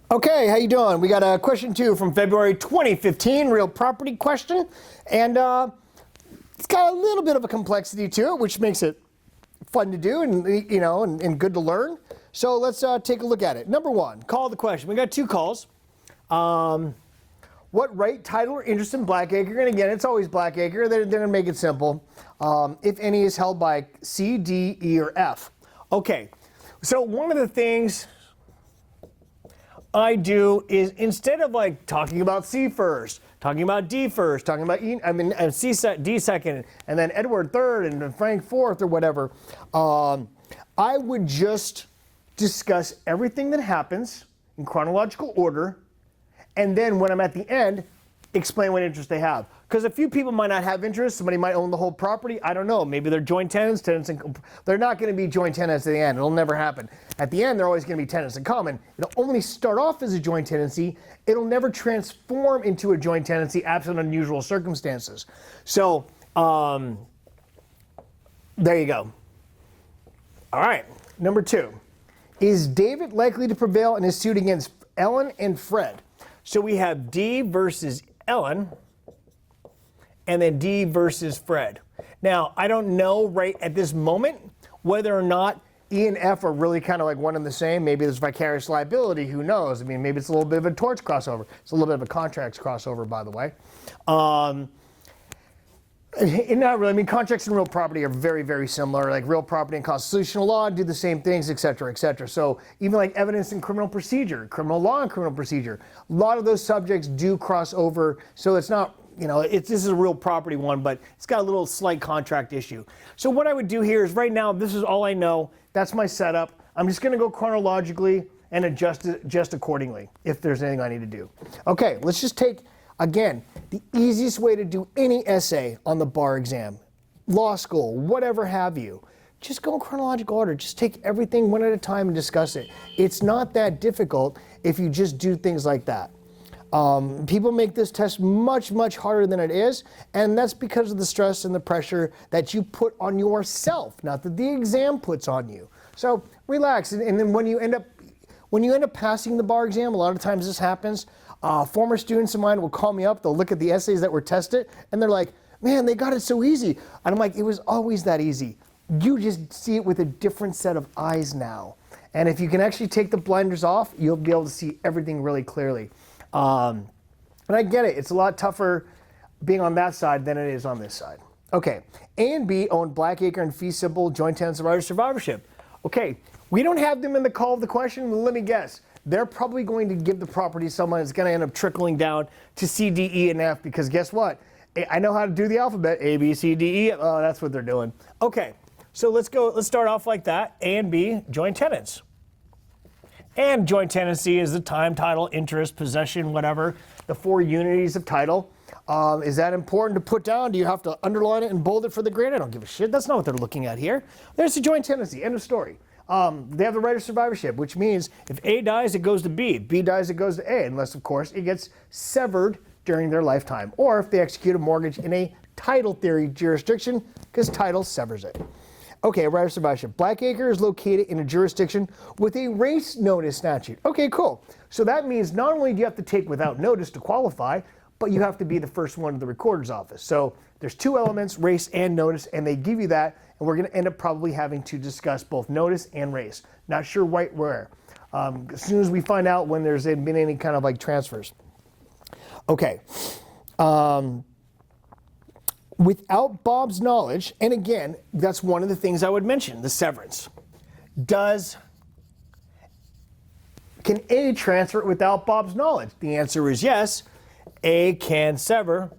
Okay, how you doing? We got a question 2 from February 2015, real property question, and it's got a little bit of a complexity to it, which makes it fun to do and and good to learn. So let's take a look at it. Number 1, call the question. We got 2 calls. What right, title, or interest in Blackacre? And again, it's always Blackacre. They're going to make it simple. If any is held by C, D, E, or F. Okay, so one of the things I do is instead of like talking about C first, talking about D first, talking about E, D second, and then Edward third, and Frank fourth, or whatever, I would just discuss everything that happens in chronological order, and then when I'm at the end, explain what interest they have. Because a few people might not have interest. Somebody might own the whole property. I don't know. Maybe they're joint tenants. They're not going to be joint tenants at the end. It'll never happen. At the end, they're always going to be tenants in common. It'll only start off as a joint tenancy. It'll never transform into a joint tenancy absent unusual circumstances. So there you go. All right. Number 2. Is David likely to prevail in his suit against Ellen and Fred? So we have D versus Ellen, and then D versus Fred. Now, I don't know right at this moment whether or not E and F are really kind of like one and the same. Maybe there's vicarious liability. Who knows? I mean, maybe it's a little bit of a torts crossover. It's a little bit of a contracts crossover, by the way. Not really. I mean, contracts and real property are very, very similar. Like real property and constitutional law do the same things, et cetera, et cetera. So even like evidence in criminal procedure, criminal law and criminal procedure, a lot of those subjects do cross over. So it's not, this is a real property one, but it's got a little slight contract issue. So what I would do here is right now, this is all I know. That's my setup. I'm just going to go chronologically and adjust it just accordingly if there's anything I need to do. Okay, let's just take, again, the easiest way to do any essay on the bar exam, law school, whatever have you. Just go in chronological order. Just take everything one at a time and discuss it. It's not that difficult if you just do things like that. People make this test much, much harder than it is, and that's because of the stress and the pressure that you put on yourself, not that the exam puts on you. So relax, and then when you end up passing the bar exam, a lot of times this happens. Former students of mine will call me up, they'll look at the essays that were tested, and they're like, man, they got it so easy. And I'm like, it was always that easy. You just see it with a different set of eyes now. And if you can actually take the blinders off, you'll be able to see everything really clearly. And I get it, it's a lot tougher being on that side than it is on this side. Okay, A and B own Blackacre and fee simple joint tenants of survivorship. Okay, we don't have them in the call of the question, let me guess. They're probably going to give the property to someone that's going to end up trickling down to C, D, E, and F, because guess what? I know how to do the alphabet. A, B, C, D, E. Oh, that's what they're doing. Okay, so let's start off like that. A and B, joint tenants. And joint tenancy is the time, title, interest, possession, whatever, the 4 unities of title. Is that important to put down? Do you have to underline it and bold it for the grade? I don't give a shit. That's not what they're looking at here. There's the joint tenancy. End of story. They have the right of survivorship, which means if A dies, it goes to B. B dies, it goes to A, unless, of course, it gets severed during their lifetime. Or if they execute a mortgage in a title theory jurisdiction, because title severs it. Okay, right of survivorship. Blackacre is located in a jurisdiction with a race notice statute. Okay, cool. So that means not only do you have to take without notice to qualify, but you have to be the first one to the recorder's office. So there's 2 elements, race and notice, and they give you that, and we're going to end up probably having to discuss both notice and race. Not sure right where. As soon as we find out when there's been any kind of like transfers. Okay. Without Bob's knowledge, and again, that's one of the things I would mention, the severance. Can A transfer it without Bob's knowledge? The answer is yes. A can sever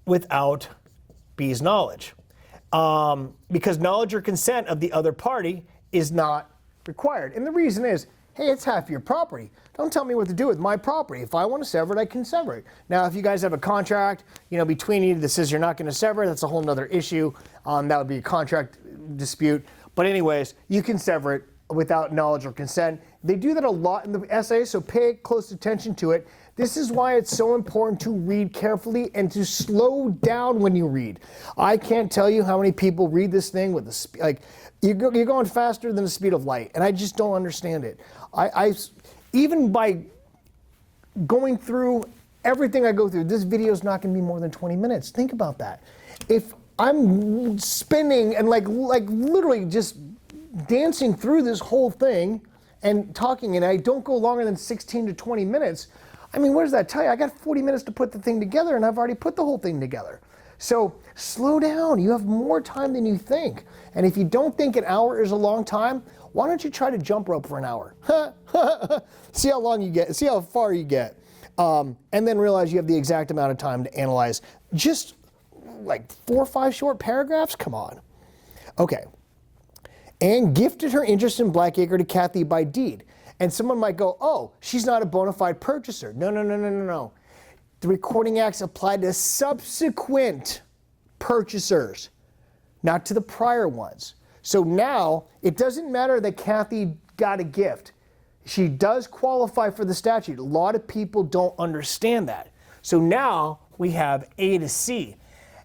without B's knowledge. Because knowledge or consent of the other party is not required. And the reason is, hey, it's half your property. Don't tell me what to do with my property. If I want to sever it, I can sever it. Now, if you guys have a contract, between you that says you're not going to sever it, that's a whole nother issue. That would be a contract dispute. But anyways, you can sever it without knowledge or consent. They do that a lot in the essay, so pay close attention to it. This is why it's so important to read carefully and to slow down when you read. I can't tell you how many people read this thing with you're going faster than the speed of light, and I just don't understand it. even by going through everything I go through, this video is not going to be more than 20 minutes. Think about that. If I'm spinning and like literally just dancing through this whole thing and talking, and I don't go longer than 16 to 20 minutes, I mean, what does that tell you? I got 40 minutes to put the thing together, and I've already put the whole thing together. So slow down. You have more time than you think. And if you don't think an hour is a long time, why don't you try to jump rope for an hour? See how long you get, see how far you get. And then realize you have the exact amount of time to analyze just like 4 or 5 short paragraphs? Come on. Okay. Anne gifted her interest in Blackacre to Kathy by deed. And someone might go, oh, she's not a bona fide purchaser. No. The Recording Acts apply to subsequent purchasers, not to the prior ones. So now, it doesn't matter that Kathy got a gift. She does qualify for the statute. A lot of people don't understand that. So now, we have A to C.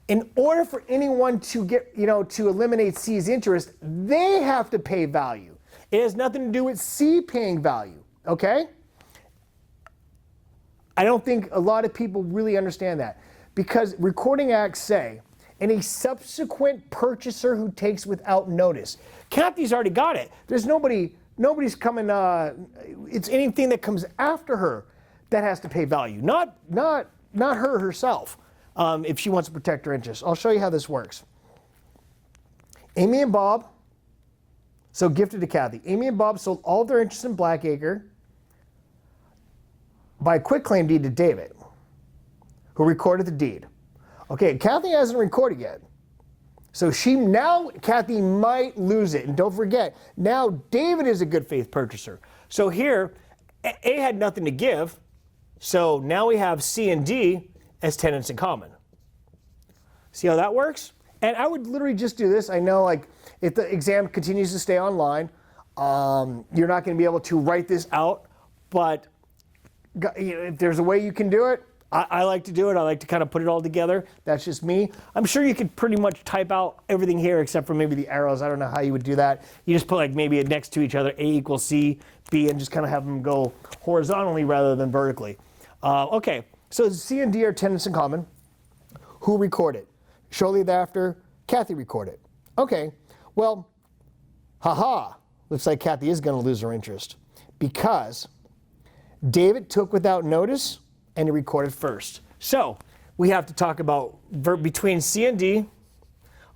In order for anyone to get, to eliminate C's interest, they have to pay value. It has nothing to do with C paying value, okay? I don't think a lot of people really understand that, because Recording Acts say, any subsequent purchaser who takes without notice. Kathy's already got it. There's nobody's coming, it's anything that comes after her that has to pay value, not her herself, if she wants to protect her interests. I'll show you how this works. Amy and Bob, so gifted to Kathy. Amy and Bob sold all their interest in Blackacre by quitclaim deed to David, who recorded the deed. Okay, Kathy hasn't recorded yet. So Kathy might lose it. And don't forget, now David is a good faith purchaser. So here, A had nothing to give. So now we have C and D as tenants in common. See how that works? And I would literally just do this. I know, like, if the exam continues to stay online, you're not going to be able to write this out. But if there's a way you can do it, I like to do it. I like to kind of put it all together. That's just me. I'm sure you could pretty much type out everything here except for maybe the arrows. I don't know how you would do that. You just put like maybe it next to each other, A equals C, B, and just kind of have them go horizontally rather than vertically. Okay, so C and D are tenants in common. Who recorded? Shortly thereafter, Kathy recorded. Okay, well, looks like Kathy is going to lose her interest because David took without notice and he recorded first. So we have to talk about between C and D.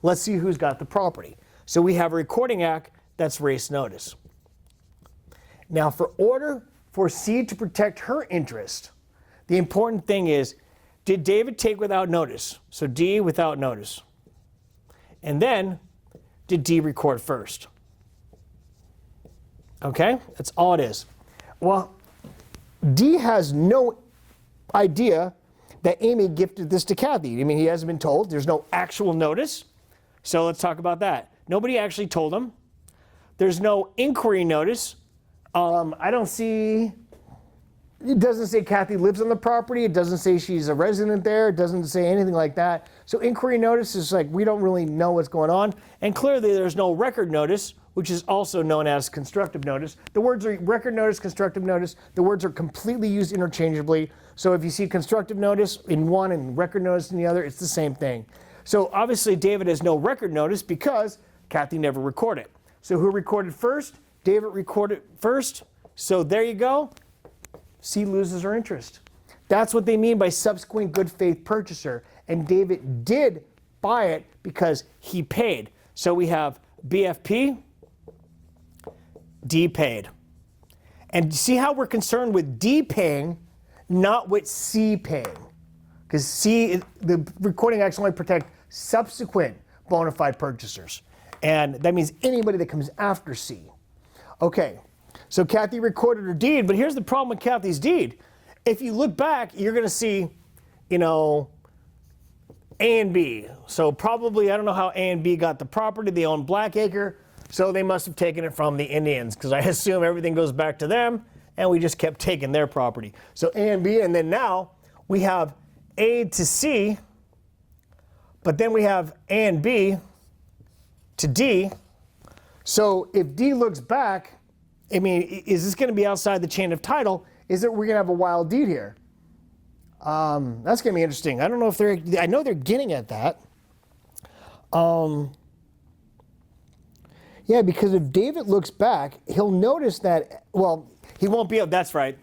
Let's see who's got the property. So we have a Recording Act that's race notice. Now, for order for C to protect her interest, the important thing is, did David take without notice? So D without notice. And then, did D record first? Okay, that's all it is. Well, D has no idea that Amy gifted this to Kathy. I mean, he hasn't been told. There's no actual notice. So let's talk about that. Nobody actually told him. There's no inquiry notice. I don't see, it doesn't say Kathy lives on the property. It doesn't say she's a resident there. It doesn't say anything like that. So inquiry notice is like, we don't really know what's going on. And clearly there's no record notice, which is also known as constructive notice. The words are record notice, constructive notice. The words are completely used interchangeably. So if you see constructive notice in one and record notice in the other, it's the same thing. So obviously David has no record notice because Kathy never recorded. So who recorded first? David recorded first. So there you go. C loses her interest. That's what they mean by subsequent good faith purchaser. And David did buy it because he paid. So we have BFP, D paid. And see how we're concerned with D paying, not with C paying. Because C, the Recording Acts only protect subsequent bona fide purchasers. And that means anybody that comes after C. Okay, so Kathy recorded her deed, but here's the problem with Kathy's deed. If you look back, you're going to see, A and B. So probably, I don't know how A and B got the property. They own Blackacre, so they must have taken it from the Indians, because I assume everything goes back to them, and we just kept taking their property. So A and B, and then now we have A to C, but then we have A and B to D. So if D looks back, I mean, is this going to be outside the chain of title? Is it we're going to have a wild deed here? That's going to be interesting. I don't know if I know they're getting at that. Yeah, because if David looks back, he'll notice that, well, he won't be able, that's right.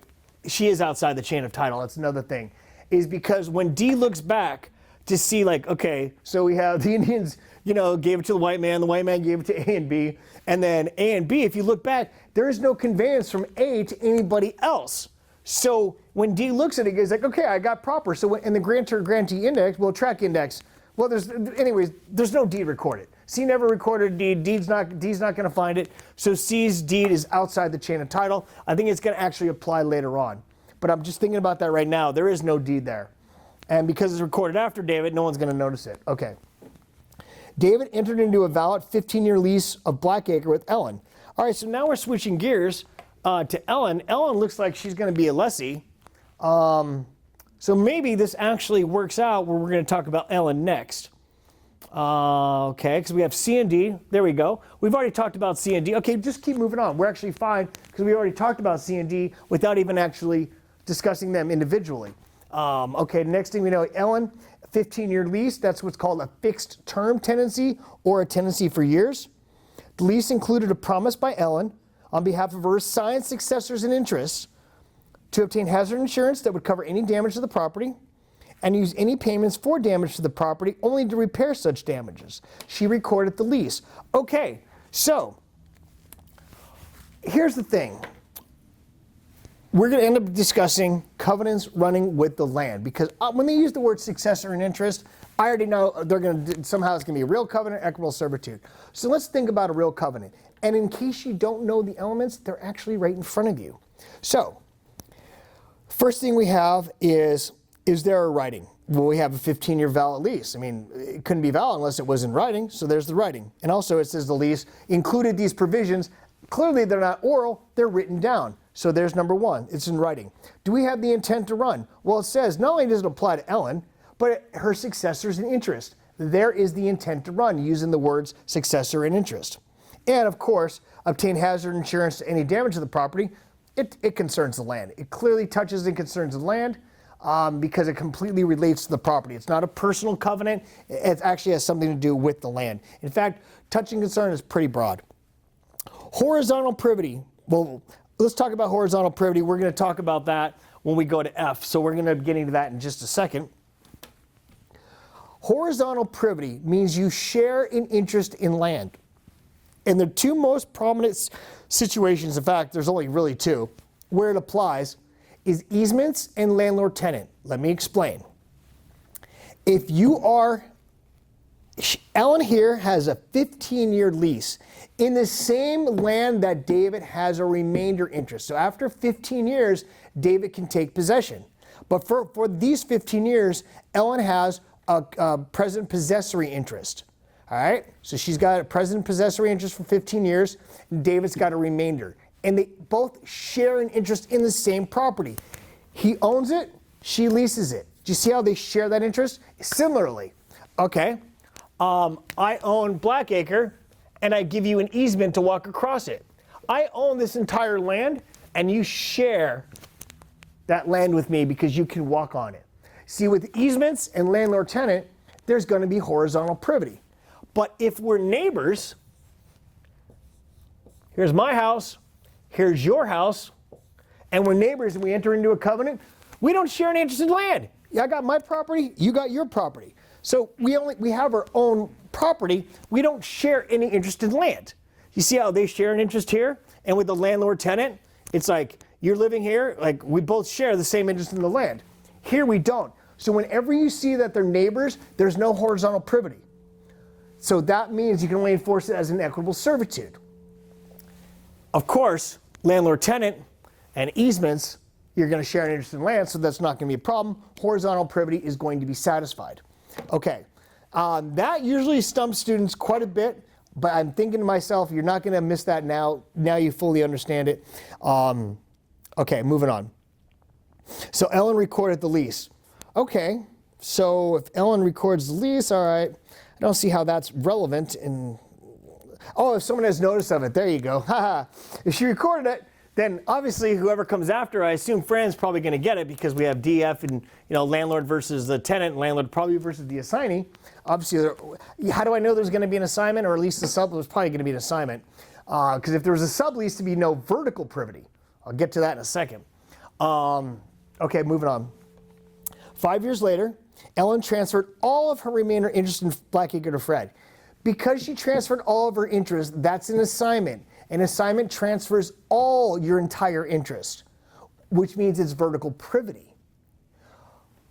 She is outside the chain of title. That's another thing. Is because when D looks back to see, like, okay, so we have the Indians, gave it to the white man gave it to A and B, and then A and B, if you look back, there is no conveyance from A to anybody else. So when D looks at it, he's like, okay, I got proper. So in the grantor-grantee index, well, track index, well, there's no deed recorded. C never recorded a deed. D's not going to find it. So C's deed is outside the chain of title. I think it's going to actually apply later on. But I'm just thinking about that right now. There is no deed there. And because it's recorded after David, no one's going to notice it. Okay. David entered into a valid 15-year lease of Blackacre with Ellen. All right, so now we're switching gears to Ellen. Ellen looks like she's going to be a lessee. So maybe this actually works out where we're going to talk about Ellen next. Okay, because we have C and D. There we go. We've already talked about C and D. Okay, just keep moving on. We're actually fine because we already talked about C and D without even actually discussing them individually. Okay, next thing we know, Ellen, 15-year lease. That's what's called a fixed term tenancy or a tenancy for years. The lease included a promise by Ellen on behalf of her assigned successors and interests to obtain hazard insurance that would cover any damage to the property and use any payments for damage to the property only to repair such damages. She recorded the lease. Okay, so here's the thing. We're going to end up discussing covenants running with the land because when they use the word successor and interest, I already know they're going to somehow it's going to be a real covenant, equitable servitude. So let's think about a real covenant. And in case you don't know the elements, they're actually right in front of you. So first thing we have is there a writing? Well, we have a 15-year valid lease. I mean, it couldn't be valid unless it was in writing, so there's the writing. And also it says the lease included these provisions. Clearly they're not oral, they're written down. So there's number one, it's in writing. Do we have the intent to run? Well, it says not only does it apply to Ellen, but her successors in interest. There is the intent to run using the words successor and interest. And of course, obtain hazard insurance to any damage to the property. It concerns the land. It clearly touches and concerns the land because it completely relates to the property. It's not a personal covenant. It actually has something to do with the land. In fact, touching concern is pretty broad. Horizontal privity. Well, let's talk about horizontal privity. We're going to talk about that when we go to F. So we're going to get into that in just a second. Horizontal privity means you share an interest in land. And the two most prominent situations, in fact, there's only really two, where it applies is easements and landlord-tenant. Let me explain. If you are, Ellen here has a 15-year lease in the same land that David has a remainder interest. So after 15 years, David can take possession. But for these 15 years, Ellen has a present possessory interest. All right, so she's got a present possessory interest for 15 years, and David's got a remainder. And they both share an interest in the same property. He owns it, she leases it. Do you see how they share that interest? Similarly, okay, I own Blackacre, and I give you an easement to walk across it. I own this entire land, and you share that land with me because you can walk on it. See, with easements and landlord-tenant, there's going to be horizontal privity. But if we're neighbors, here's my house, here's your house, and we're neighbors and we enter into a covenant, we don't share an interest in land. I got my property, you got your property. So we have our own property, we don't share any interest in land. You see how they share an interest here? And with the landlord-tenant, it's like you're living here, like we both share the same interest in the land. Here we don't. So whenever you see that they're neighbors, there's no horizontal privity. So that means you can only enforce it as an equitable servitude. Of course, landlord-tenant and easements, you're going to share an interest in land, so that's not going to be a problem. Horizontal privity is going to be satisfied. Okay, that usually stumps students quite a bit, but I'm thinking to myself, you're not going to miss that now. Now you fully understand it. Okay, moving on. So Ellen recorded the lease. Okay, so if Ellen records the lease, all right, I don't see how that's relevant. Oh, if someone has notice of it, there you go. Haha. If she recorded it, then obviously whoever comes after, I assume Fran's probably going to get it because we have DF and landlord versus the tenant, landlord probably versus the assignee. Obviously, how do I know there's going to be an assignment, or at least the sub was probably going to be an assignment? Because if there was a sublease, to be no vertical privity. I'll get to that in a second. Okay, moving on. 5 years later, Ellen transferred all of her remainder interest in Blackacre to Fred. Because she transferred all of her interest, that's an assignment. An assignment transfers all your entire interest, which means it's vertical privity.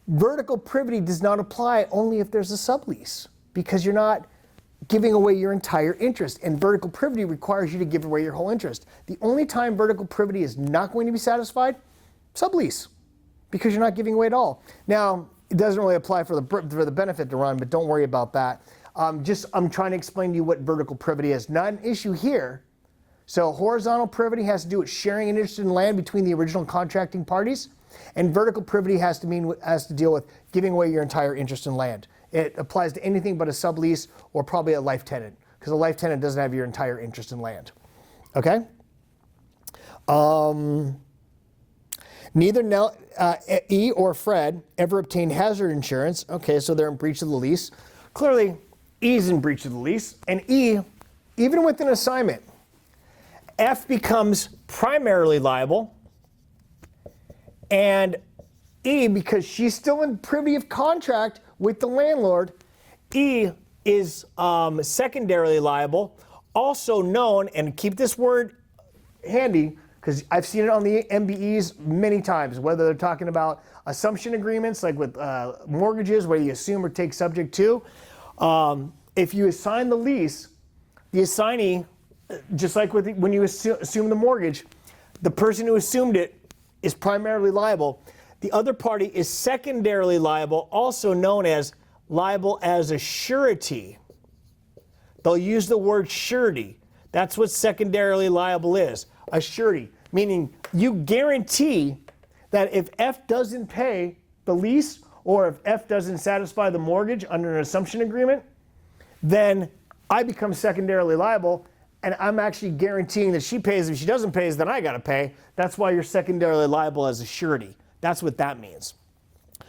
Vertical privity does not apply only if there's a sublease, because you're not giving away your entire interest, and vertical privity requires you to give away your whole interest. The only time vertical privity is not going to be satisfied, sublease, because you're not giving away it all. Now, it doesn't really apply for the benefit to run, but don't worry about that. I'm trying to explain to you what vertical privity is. Not an issue here. So horizontal privity has to do with sharing an interest in land between the original contracting parties, and vertical privity has to deal with giving away your entire interest in land. It applies to anything but a sublease or probably a life tenant, because a life tenant doesn't have your entire interest in land. Okay? Neither E or Fred ever obtained hazard insurance. Okay, so they're in breach of the lease. Clearly, E's in breach of the lease, and E, even with an assignment, F becomes primarily liable, and E, because she's still in privy of contract with the landlord, E is secondarily liable, also known, and keep this word handy, because I've seen it on the MBEs many times, whether they're talking about assumption agreements, like with mortgages, where you assume or take subject to. If you assign the lease, the assignee, just like when you assume the mortgage, the person who assumed it is primarily liable. The other party is secondarily liable, also known as liable as a surety. They'll use the word surety. That's what secondarily liable is, a surety, meaning you guarantee that if F doesn't pay the lease, or if F doesn't satisfy the mortgage under an assumption agreement, then I become secondarily liable, and I'm actually guaranteeing that she pays. If she doesn't pay, then I got to pay. That's why you're secondarily liable as a surety. That's what that means.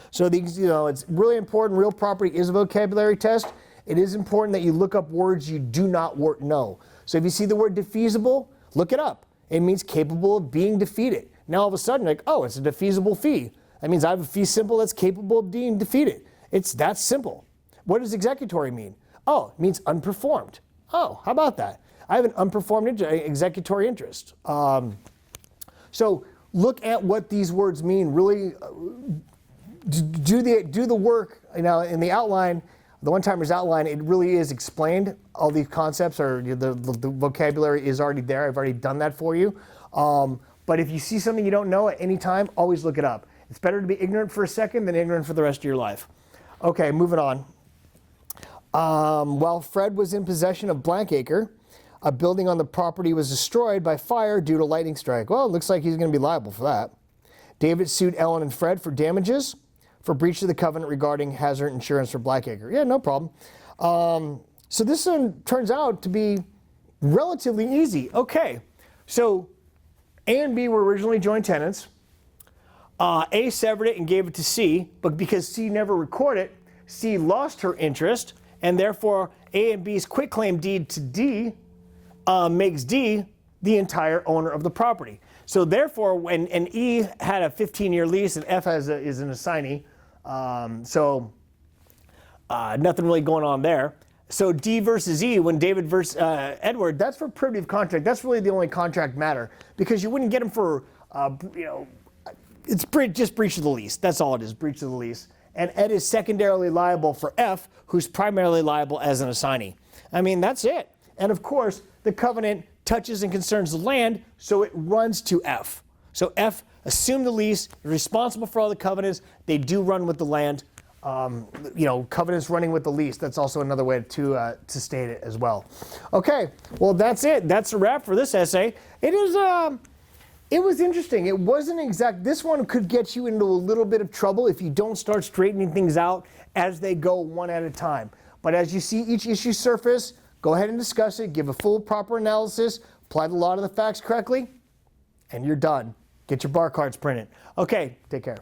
So these, it's really important. Real property is a vocabulary test. It is important that you look up words you do not know. So if you see the word defeasible, look it up. It means capable of being defeated. Now all of a sudden, like, oh, it's a defeasible fee. That means I have a fee simple that's capable of being defeated. It's that simple. What does executory mean? Oh, it means unperformed. Oh, how about that? I have an unperformed executory interest. So look at what these words mean. Really do the work. In the outline, the one-timers outline, it really is explained. All these concepts are, the vocabulary is already there. I've already done that for you. But if you see something you don't know at any time, always look it up. It's better to be ignorant for a second than ignorant for the rest of your life. Okay, moving on. While Fred was in possession of Blackacre, a building on the property was destroyed by fire due to lightning strike. Well, it looks like he's going to be liable for that. David sued Ellen and Fred for damages for breach of the covenant regarding hazard insurance for Blackacre. Yeah, no problem. So this one turns out to be relatively easy. Okay, so A and B were originally joint tenants. A severed it and gave it to C, but because C never recorded it, C lost her interest, and therefore A and B's quitclaim deed to D makes D the entire owner of the property. So therefore, when E had a 15-year lease and F is an assignee, nothing really going on there. So D versus E, when David versus Edward, that's for privity of contract. That's really the only contract matter, because you wouldn't get them for, it's just breach of the lease. That's all it is, breach of the lease. And Ed is secondarily liable for F, who's primarily liable as an assignee. I mean, that's it. And of course, the covenant touches and concerns the land, so it runs to F. So F assumed the lease, is responsible for all the covenants. They do run with the land. Covenants running with the lease. That's also another way to state it as well. Okay, well, that's it. That's a wrap for this essay. It was interesting. It wasn't exact. This one could get you into a little bit of trouble if you don't start straightening things out as they go one at a time. But as you see each issue surface, Go ahead and discuss it, give a full proper analysis, apply the law to the facts correctly, and you're done. Get your bar cards printed. Okay, take care.